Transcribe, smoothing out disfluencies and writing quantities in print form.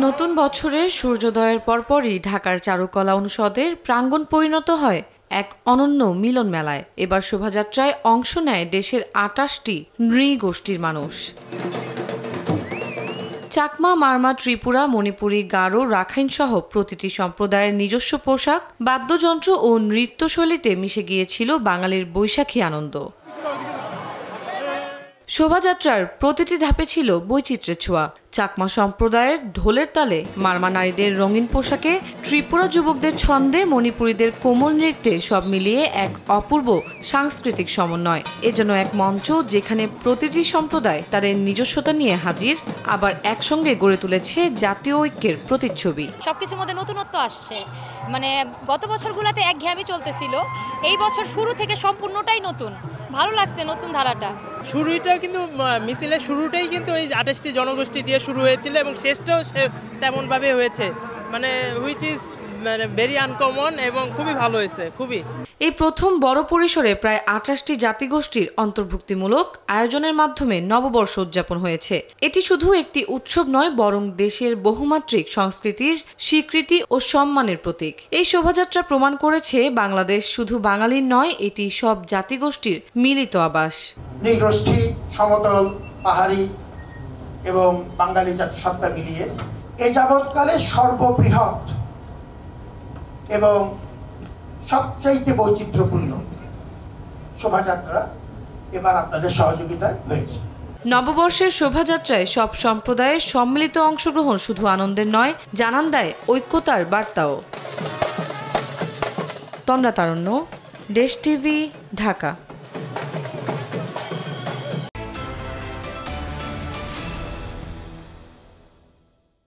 নতুন বছরের সূর্যোদয়ের পরপরই ঢাকার চারুকলা অনুষদের প্রাঙ্গণ পরিণত হয় এক অনন্য মিলন মেলায়। এবার শোভাযাত্রায় অংশ নেয় দেশের ২৮টি নৃগোষ্ঠীর মানুষ। চাকমা, মারমা, ত্রিপুরা, মণিপুরী, গারো, রাখাইন সহ প্রতিটি সম্প্রদায়ের নিজস্ব পোশাক, বাদ্যযন্ত্র ও নৃত্যশৈলীতে মিশে গিয়েছিল বাঙালির বৈশাখী আনন্দ। শোভাযাত্রার প্রতিটি ধাপে ছিল বৈচিত্র্যের ছোঁয়া। চাকমা সম্প্রদায়ের ঢোলের তালে, মারমা নারীদের রঙিন পোশাকে, ত্রিপুরা যুবকদের ছন্দে, মণিপুরীদের কোমল নৃত্যে সব মিলিয়ে এক অপূর্ব সাংস্কৃতিক সমন্বয়। এজন্য এক মঞ্চ যেখানে প্রতিটি সম্প্রদায় তাদের নিজস্বতা নিয়ে হাজির, আবার একসঙ্গে গড়ে তুলেছে জাতীয় ঐক্যের প্রতিচ্ছবি। সবকিছুর মধ্যে নতুনত্ব আসছে, মানে গত বছরগুলোতে একঘেয়েমি চলতেছিল, এই বছর শুরু থেকে সম্পূর্ণটাই নতুন। ভালো লাগছে নতুন ধারাটা। শুরুটাও কিন্তু মিছিলের শুরুটাই কিন্তু ওই ২৮টি জনগোষ্ঠী দিয়ে শুরু হয়েছিল এবং শেষটাও তেমনভাবে হয়েছে, মানে হুইচ ইজ মানে ভেরি আনকমন এবং খুবই ভালো হয়েছে। খুবই এই প্রথম বড় পরিসরে প্রায় ২৮টি জাতিগোষ্ঠীর অন্তর্ভুক্তিমূলক আয়োজনের মাধ্যমে নববর্ষ উদযাপন হয়েছে। এটি শুধু একটি উৎসব নয়, বরং দেশের বহুমাত্রিক সংস্কৃতির স্বীকৃতি ও সম্মানের প্রতীক। এই শোভাযাত্রা প্রমাণ করেছে বাংলাদেশ শুধু বাঙালির নয়, এটি সব জাতিগোষ্ঠীর মিলিত আবাস। নৃগোষ্ঠী, সমতল, পাহাড়ি এবং বাঙালি জাতিসত্তা মিলিয়ে এ যাবৎকালে সর্ববৃহৎ এবং সবচাইতে বৈচিত্র্যপূর্ণ শোভাযাত্রা এবার আপনাদের সহযোগিতায় হয়েছে। নববর্ষের শোভাযাত্রায় সব সম্প্রদায়ের সম্মিলিত অংশগ্রহণ শুধু আনন্দের নয়, জানান দেয় ঐক্যতার বার্তাও। তন্দ্রা তারণ্য, দেশ টিভি, ঢাকা।